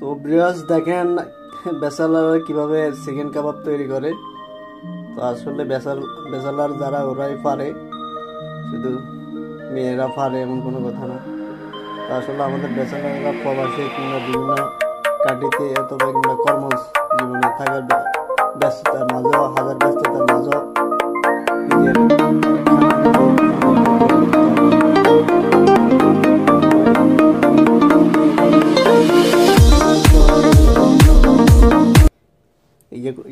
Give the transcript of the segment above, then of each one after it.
তো ভিউয়ার্স দেখেন বেসালার কিভাবে চিকেন কাবাব তৈরি করে। তো আসলে বেসালার যারা ওরাই পারে, শুধু মেয়েরা পারে এমন কোনো কথা না। তো আসলে আমাদের বেসালাররা প্রবাসী কিংবা বিভিন্ন কাটিতে অথবা কিংবা কর্ম জীবনে থাকার ব্যস্ততার মাঝেও হাজার ব্যস্ততার মাঝেও নিজের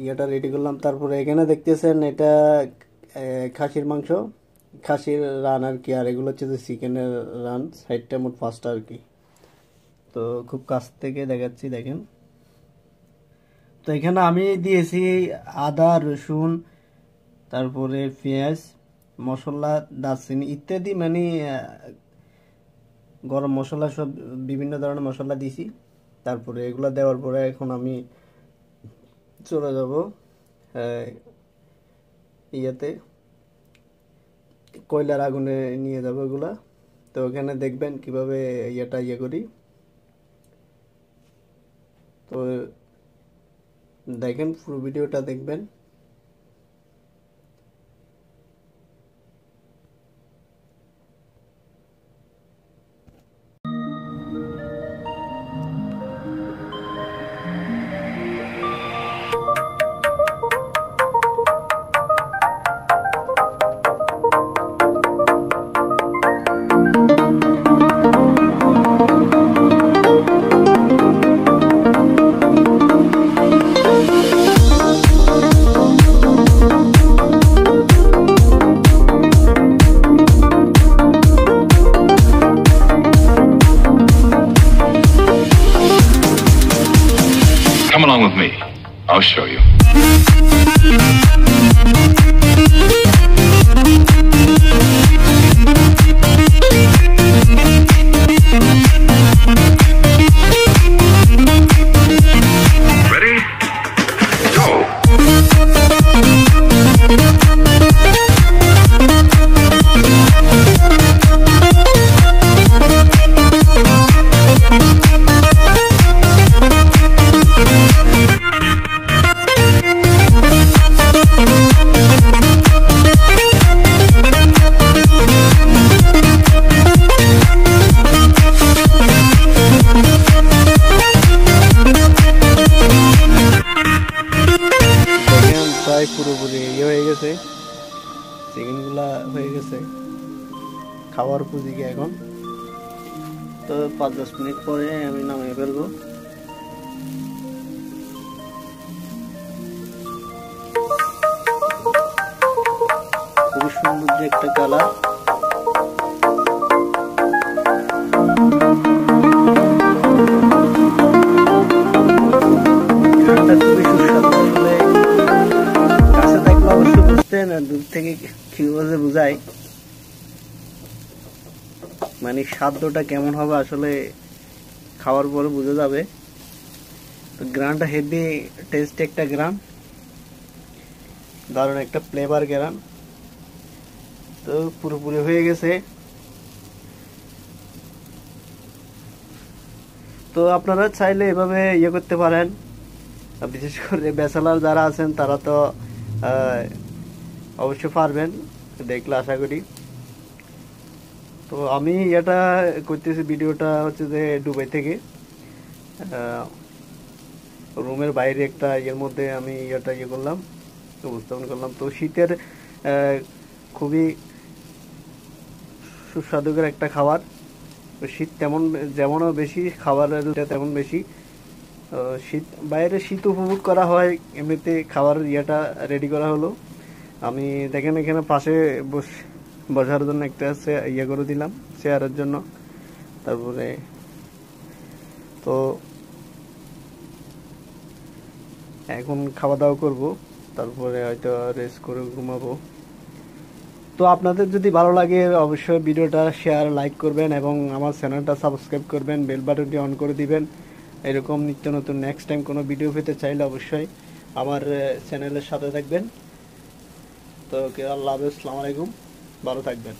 ইয়েটা রেডি করলাম। তারপরে এখানে দেখতেছেন এটা খাসির মাংস, খাসির রান আর কি, আর এগুলো হচ্ছে যে চিকেনের রান, সাইডটা মোট 5টা আর কি। তো খুব কাছ থেকে দেখাচ্ছি, দেখেন। তো এখানে আমি দিয়েছি আদা, রসুন, তারপরে পেঁয়াজ, মশলা, দারচিনি ইত্যাদি, মানে গরম মশলা, সব বিভিন্ন ধরনের মশলা দিয়েছি। তারপরে এগুলো দেওয়ার পরে এখন আমি চলে যাব ইয়েতে, কয়লার আগুনে নিয়ে যাব এগুলা। তো ওখানে দেখবেন কিভাবে ইয়েটা করি। তো দেখেন, পুরো ভিডিওটা দেখবেন। Come along with me. I'll show you. Ready? Go! পুরোপুরি ইয়ে হয়ে গেছে, চিকেনগুলা হয়ে গেছে খাওয়ার পুঁজিকে এখন। তো 5-10 মিনিট পরে আমি নামিয়ে ফেলবো। খুবই সুন্দর যে একটা কালার। দূর থেকে কিভাবে বোঝায়, মানে স্বাদটা কেমন হবে আসলে খাওয়ার পরে বোঝা যাবে। তো গ্রানটা হেভি টেস্ট, একটা গ্রান, দারুণ একটা ফ্লেভার গ্রান। তো পুরোপুরি হয়ে গেছে। তো আপনারা চাইলে এভাবে ইয়ে করতে পারেন। বিশেষ করে ব্যাচেলার যারা আছেন তারা তো অবশ্যই পারবেন, দেখলে আশা করি। তো আমি এটা করতেছি, ভিডিওটা হচ্ছে যে দুবাই থেকে, রুমের বাইরে একটা ইয়ের মধ্যে আমি এটা করলাম, উপস্থাপন করলাম। তো শীতের খুবই সুস্বাদুকর একটা খাবার। শীত যেমনও বেশি, খাবারের তেমন বেশি। শীত, বাইরে শীত উপভোগ করা হয়, এমনিতে খাবার ইয়েটা রেডি করা হলো। আমি দেখেন এখানে পাশে বসার জন্য একটা ইয়ে করে দিলাম, চেয়ারের জন্য। তারপরে তো এখন খাওয়া দাওয়া করবো, তারপরে হয়তো রেস্ট করে ঘুমাবো। তো আপনাদের যদি ভালো লাগে অবশ্যই ভিডিওটা শেয়ার, লাইক করবেন এবং আমার চ্যানেলটা সাবস্ক্রাইব করবেন, বেল বাটনটি অন করে দিবেন। এরকম নিত্য নতুন নেক্সট টাইম কোনো ভিডিও পেতে চাইলে অবশ্যই আমার চ্যানেলের সাথে থাকবেন। তো আল্লাহ হাফেজ, আসসালামু আলাইকুম, ভালো থাকবেন।